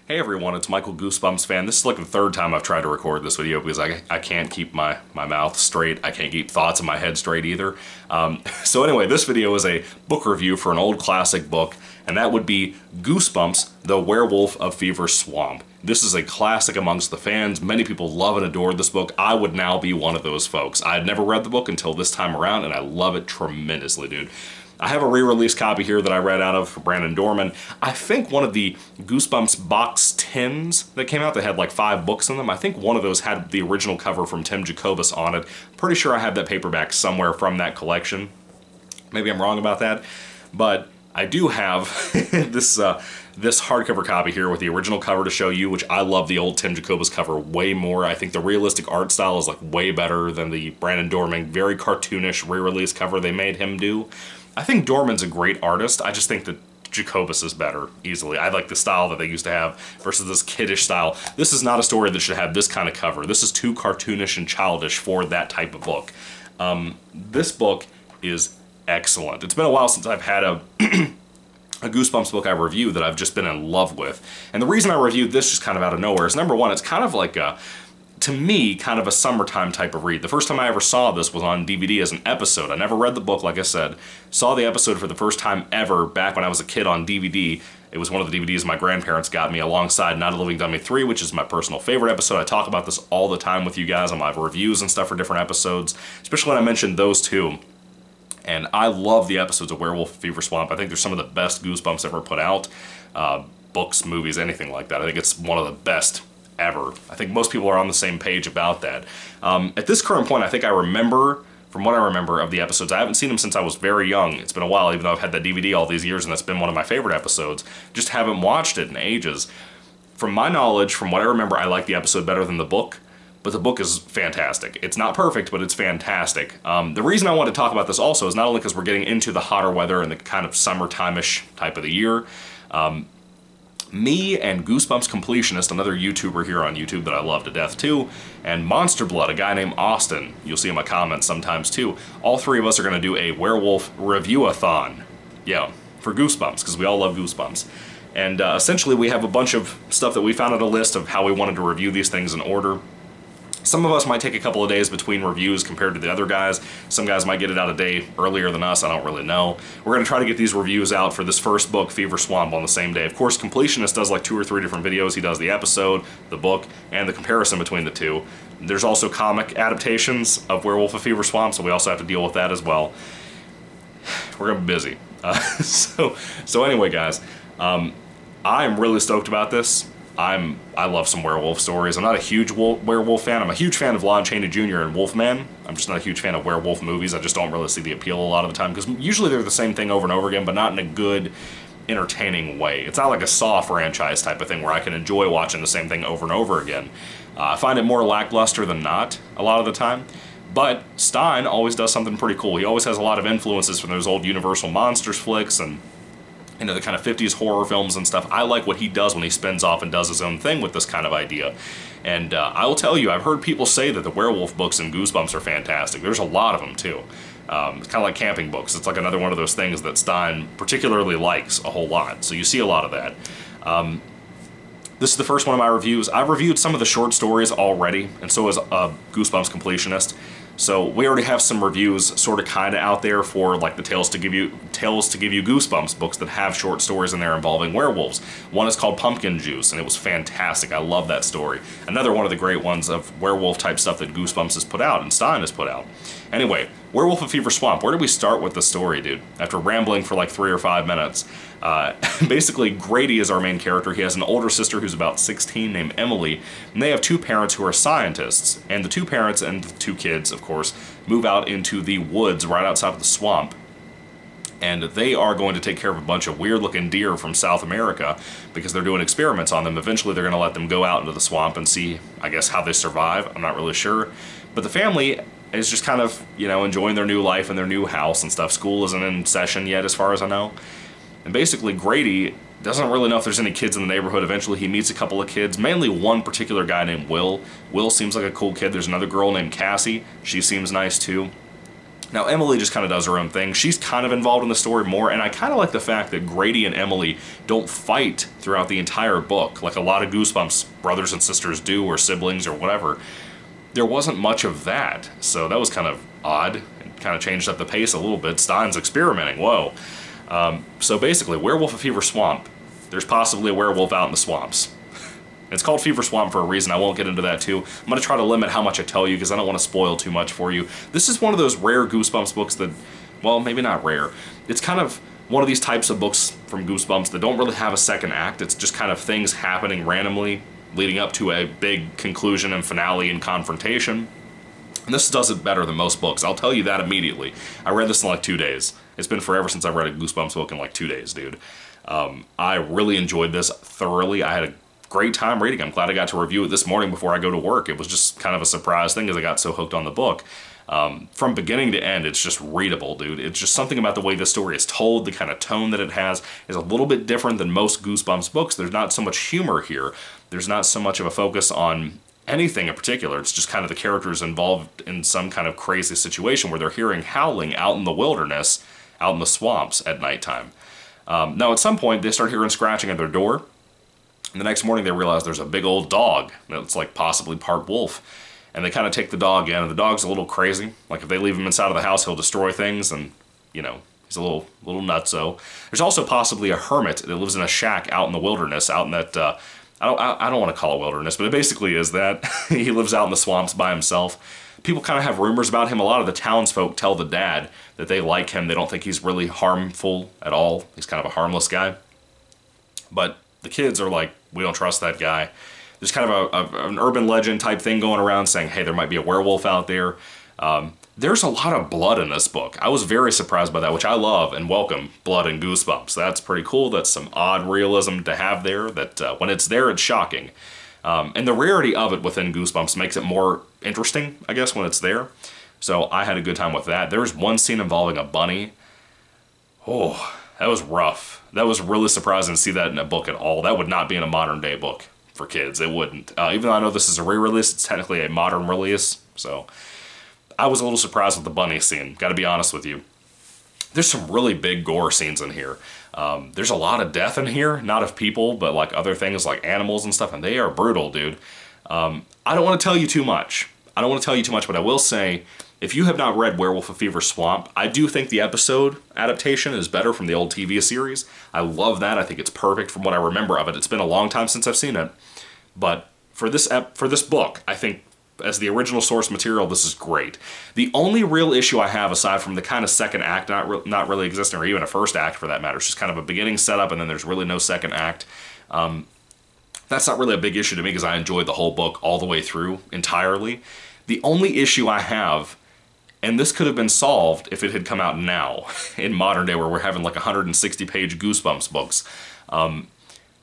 Hey everyone, it's Michael GoosebumpsFan. This is like the third time I've tried to record this video because I can't keep my mouth straight. I can't keep thoughts in my head straight either. So anyway, this video is a book review for an old classic book, and that would be Goosebumps, The Werewolf of Fever Swamp. This is a classic amongst the fans. Many people love and adore this book. I would now be one of those folks. I had never read the book until this time around, and I love it tremendously, dude. I have a re-release copy here that I read out of for Brandon Dorman. I think one of the Goosebumps box tins that came out that had like 5 books in them, I think one of those had the original cover from Tim Jacobus on it. Pretty sure I have that paperback somewhere from that collection. Maybe I'm wrong about that, but I do have this hardcover copy here with the original cover to show you, which I love the old Tim Jacobus cover way more. I think the realistic art style is like way better than the Brandon Dorman very cartoonish re-release cover they made him do. I think Dorman's a great artist. I just think that Jacobus is better, easily. I like the style that they used to have versus this kiddish style. This is not a story that should have this kind of cover. This is too cartoonish and childish for that type of book. This book is excellent. It's been a while since I've had a Goosebumps book I reviewed that I've just been in love with. And the reason I reviewed this just kind of out of nowhere is, number one, it's kind of like a, to me, kind of a summertime type of read. The first time I ever saw this was on DVD as an episode. I never read the book, like I said. Saw the episode for the first time ever back when I was a kid on DVD. It was one of the DVDs my grandparents got me alongside Not a Living Dummy 3, which is my personal favorite episode. I talk about this all the time with you guys on my reviews and stuff for different episodes, especially when I mentioned those two. And I love the episodes of Werewolf of Fever Swamp. I think they're some of the best Goosebumps ever put out. Books, movies, anything like that. I think it's one of the best ever. I think most people are on the same page about that. At this current point, I think I remember, from what I remember of the episodes, I haven't seen them since I was very young. It's been a while, even though I've had that DVD all these years, and that's been one of my favorite episodes. Just haven't watched it in ages. From my knowledge, from what I remember, I like the episode better than the book, but the book is fantastic. It's not perfect, but it's fantastic. The reason I want to talk about this also is not only because we're getting into the hotter weather and the kind of summertime-ish type of the year. Me and Goosebumps Completionist, another YouTuber here on YouTube that I love to death too, and Monster Blood, a guy named Austin, you'll see in my comments sometimes too, all three of us are going to do a werewolf review-a-thon. Yeah, for Goosebumps, because we all love Goosebumps. And essentially we have a bunch of stuff that we found on a list of how we wanted to review these things in order. Some of us might take a couple of days between reviews compared to the other guys. Some guys might get it out a day earlier than us, I don't really know. We're going to try to get these reviews out for this first book, Fever Swamp, on the same day. Of course, Completionist does like 2 or 3 different videos. He does the episode, the book, and the comparison between the two. There's also comic adaptations of Werewolf of Fever Swamp, so we also have to deal with that as well. We're going to be busy. So anyway, guys, I'm really stoked about this. I love some werewolf stories. I'm not a huge werewolf fan. I'm a huge fan of Lon Chaney Jr. and Wolfman. I'm just not a huge fan of werewolf movies. I just don't really see the appeal a lot of the time, because usually they're the same thing over and over again, but not in a good, entertaining way. It's not like a Saw franchise type of thing where I can enjoy watching the same thing over and over again. I find it more lackluster than not a lot of the time. But Stein always does something pretty cool. He always has a lot of influences from those old Universal Monsters flicks and, you know, the kind of 50s horror films and stuff. I like what he does when he spins off and does his own thing with this kind of idea. And I will tell you, I've heard people say that the werewolf books in Goosebumps are fantastic. There's a lot of them, too. It's kind of like camping books. It's like another one of those things that Stein particularly likes a whole lot. So you see a lot of that. This is the first one of my reviews. I've reviewed some of the short stories already, and so has Goosebumps Completionist. So we already have some reviews sort of kind of out there for like the Tales to Give You Goosebumps books that have short stories in there involving werewolves. One is called Pumpkin Juice, and it was fantastic. I love that story. Another one of the great ones of werewolf type stuff that Goosebumps has put out and Stein has put out. Anyway, Werewolf of Fever Swamp. Where do we start with the story, dude? After rambling for like 3 or 5 minutes. Basically, Grady is our main character. He has an older sister who's about 16 named Emily, and they have 2 parents who are scientists. And the 2 parents and the 2 kids, of course, move out into the woods right outside of the swamp. And they are going to take care of a bunch of weird-looking deer from South America because they're doing experiments on them. Eventually, they're going to let them go out into the swamp and see, I guess, how they survive. I'm not really sure. But the family is just kind of, you know, enjoying their new life and their new house and stuff. School isn't in session yet, as far as I know. And basically, Grady doesn't really know if there's any kids in the neighborhood. Eventually, he meets a couple of kids, mainly one particular guy named Will. Will seems like a cool kid. There's another girl named Cassie. She seems nice, too. Now, Emily just kind of does her own thing. She's kind of involved in the story more, and I kind of like the fact that Grady and Emily don't fight throughout the entire book, like a lot of Goosebumps brothers and sisters do, or siblings, or whatever. There wasn't much of that, so that was kind of odd. It kind of changed up the pace a little bit. Stein's experimenting, whoa. So basically, Werewolf of Fever Swamp. There's possibly a werewolf out in the swamps. It's called Fever Swamp for a reason. I won't get into that too. I'm going to try to limit how much I tell you because I don't want to spoil too much for you. This is one of those rare Goosebumps books that, well, maybe not rare. It's kind of one of these types of books from Goosebumps that don't really have a second act. It's just kind of things happening randomly leading up to a big conclusion and finale and confrontation. And this does it better than most books. I'll tell you that immediately. I read this in like 2 days. It's been forever since I've read a Goosebumps book in like 2 days, dude. I really enjoyed this thoroughly. I had a great time reading. I'm glad I got to review it this morning before I go to work. It was just kind of a surprise thing because I got so hooked on the book. From beginning to end, it's just readable, dude. It's just something about the way the story is told, the kind of tone that it has is a little bit different than most Goosebumps books. There's not so much humor here. There's not so much of a focus on anything in particular. It's just kind of the characters involved in some kind of crazy situation where they're hearing howling out in the wilderness, out in the swamps at nighttime. Now, at some point, they start hearing scratching at their door. And the next morning, they realize there's a big old dog that's like possibly part wolf. And they kind of take the dog in, and the dog's a little crazy. Like, if they leave him inside of the house, he'll destroy things, and, you know, he's a little nutso. There's also possibly a hermit that lives in a shack out in the wilderness, out in that, I don't want to call it wilderness, but it basically is that. He lives out in the swamps by himself. People kind of have rumors about him. A lot of the townsfolk tell the dad that they like him. They don't think he's really harmful at all. He's kind of a harmless guy. But the kids are like, we don't trust that guy. There's kind of an urban legend type thing going around saying, hey, there might be a werewolf out there. There's a lot of blood in this book. I was very surprised by that, which I love and welcome blood and Goosebumps. That's pretty cool. That's some odd realism to have there, that when it's there, it's shocking. And the rarity of it within Goosebumps makes it more interesting, I guess, when it's there. So I had a good time with that. There's one scene involving a bunny. Oh, that was rough. That was really surprising to see that in a book at all. That would not be in a modern day book for kids. It wouldn't. Even though I know this is a re-release, it's technically a modern release. So I was a little surprised with the bunny scene, gotta be honest with you. There's some really big gore scenes in here. There's a lot of death in here, not of people, but like other things like animals and stuff, and they are brutal, dude. I don't want to tell you too much. But I will say, if you have not read Werewolf of Fever Swamp, I do think the episode adaptation is better from the old TV series. I love that. I think it's perfect from what I remember of it. It's been a long time since I've seen it. But for this book, I think as the original source material, this is great. The only real issue I have, aside from the kind of second act not really existing, or even a first act for that matter, it's just kind of a beginning setup and then there's really no second act. That's not really a big issue to me because I enjoyed the whole book all the way through entirely. The only issue I have, and this could have been solved if it had come out now, in modern day where we're having like 160-page Goosebumps books.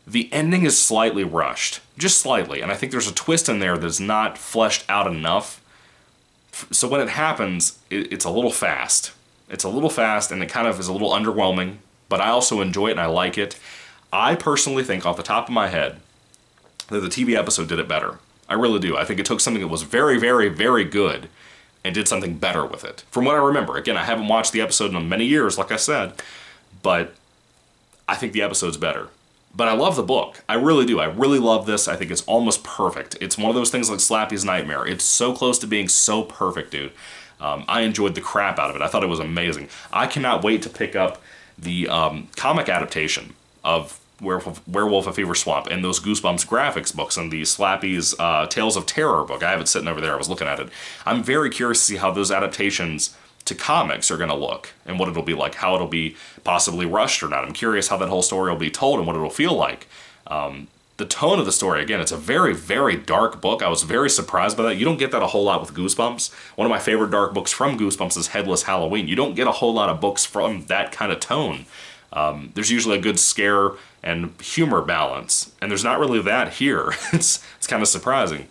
The ending is slightly rushed, just slightly, and I think there's a twist in there that's not fleshed out enough. So when it happens, it's a little fast. It's a little fast, and it kind of is a little underwhelming, but I also enjoy it and I like it. I personally think, off the top of my head, that the TV episode did it better. I really do. I think it took something that was very, very, very good and did something better with it. From what I remember. Again, I haven't watched the episode in many years, like I said, but I think the episode's better. But I love the book. I really do. I really love this. I think it's almost perfect. It's one of those things like Slappy's Nightmare. It's so close to being so perfect, dude. I enjoyed the crap out of it. I thought it was amazing. I cannot wait to pick up the comic adaptation of Werewolf of Fever Swamp and those Goosebumps graphics books and the Slappy's Tales of Terror book. I have it sitting over there. I was looking at it. I'm very curious to see how those adaptations to comics are going to look and what it'll be like, how it'll be possibly rushed or not. I'm curious how that whole story will be told and what it'll feel like. The tone of the story, again, it's a very, very dark book. I was very surprised by that. You don't get that a whole lot with Goosebumps. One of my favorite dark books from Goosebumps is Headless Halloween. You don't get a whole lot of books from that kind of tone. There's usually a good scare and humor balance, and there's not really that here. It's kind of surprising.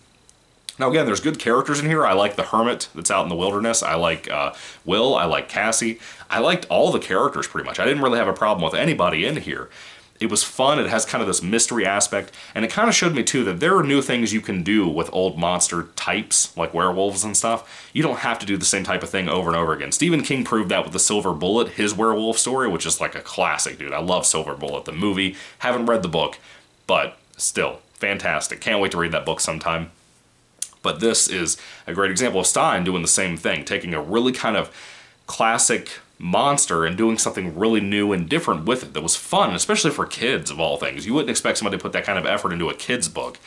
Now again, there's good characters in here. I like the hermit that's out in the wilderness. I like Will. I like Cassie. I liked all the characters pretty much. I didn't really have a problem with anybody in here. It was fun, it has kind of this mystery aspect, and it kind of showed me too that there are new things you can do with old monster types, like werewolves and stuff. You don't have to do the same type of thing over and over again. Stephen King proved that with The Silver Bullet, his werewolf story, which is like a classic, dude. I love Silver Bullet, the movie. Haven't read the book, but still, fantastic. Can't wait to read that book sometime. But this is a great example of Stein doing the same thing, taking a really kind of classic monster and doing something really new and different with it that was fun, especially for kids of all things. You wouldn't expect somebody to put that kind of effort into a kid's book.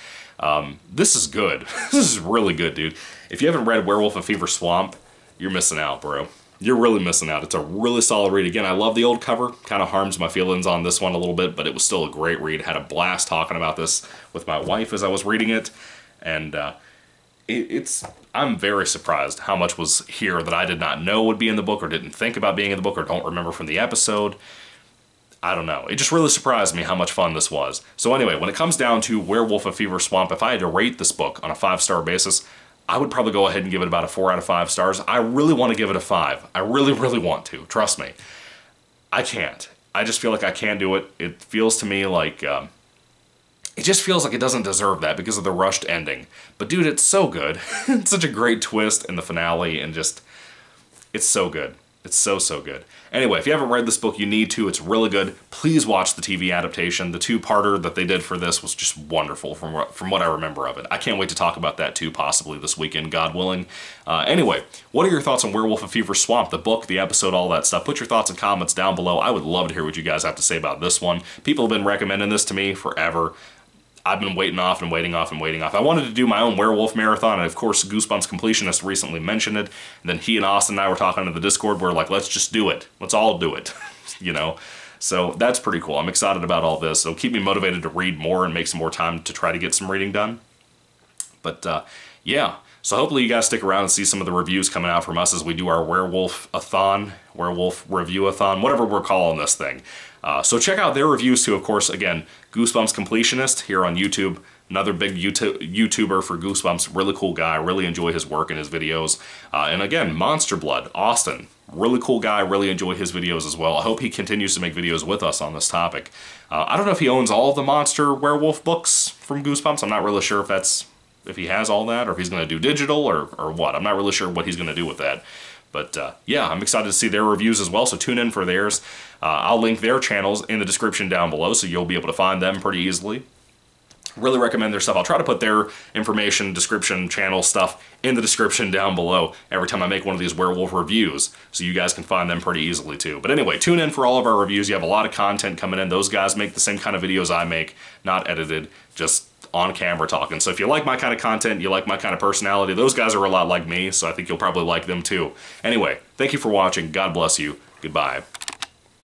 This is good. This is really good, dude. If you haven't read Werewolf of Fever Swamp, you're missing out, bro. You're really missing out. It's a really solid read. Again, I love the old cover. Kind of harms my feelings on this one a little bit, but it was still a great read. Had a blast talking about this with my wife as I was reading it, and I'm very surprised how much was here that I did not know would be in the book or didn't think about being in the book or don't remember from the episode. I don't know. It just really surprised me how much fun this was. So anyway, when it comes down to Werewolf of Fever Swamp, if I had to rate this book on a 5-star basis, I would probably go ahead and give it about a 4 out of 5 stars. I really want to give it a 5. I really, really want to. Trust me. I can't. I just feel like I can't do it. It feels to me like... it just feels like it doesn't deserve that because of the rushed ending. But dude, it's so good. It's such a great twist in the finale, and just, it's so good. It's so, so good. Anyway, if you haven't read this book, you need to. It's really good. Please watch the TV adaptation. The 2-parter that they did for this was just wonderful from what I remember of it. I can't wait to talk about that too, possibly this weekend, God willing. Anyway, what are your thoughts on Werewolf of Fever Swamp, the book, the episode, all that stuff? Put your thoughts and comments down below. I would love to hear what you guys have to say about this one. People have been recommending this to me forever. I've been waiting off and waiting off and waiting off. I wanted to do my own werewolf marathon, and of course, Goosebumps Completionist recently mentioned it. And then he and Austin and I were talking in the Discord. We're like, let's just do it. Let's all do it, you know? So that's pretty cool. I'm excited about all this. It'll keep me motivated to read more and make some more time to try to get some reading done. But yeah, so hopefully you guys stick around and see some of the reviews coming out from us as we do our werewolf-a-thon, werewolf review-a-thon, whatever we're calling this thing. So check out their reviews too, of course. Again, Goosebumps Completionist here on YouTube. Another big YouTuber for Goosebumps. Really cool guy. Really enjoy his work and his videos. And again, Monster Blood, Austin. Really cool guy. Really enjoy his videos as well. I hope he continues to make videos with us on this topic. I don't know if he owns all of the monster werewolf books from Goosebumps. I'm not really sure if he has all that or if he's going to do digital or what. I'm not really sure what he's going to do with that. But yeah, I'm excited to see their reviews as well, so tune in for theirs. I'll link their channels in the description down below, so you'll be able to find them pretty easily. Really recommend their stuff. I'll try to put their information, description, channel stuff in the description down below every time I make one of these werewolf reviews, so you guys can find them pretty easily too. But anyway, tune in for all of our reviews. You have a lot of content coming in. Those guys make the same kind of videos I make, not edited, just on camera talking. So if you like my kind of content, you like my kind of personality, those guys are a lot like me, so I think you'll probably like them too. Anyway, thank you for watching. God bless you. Goodbye.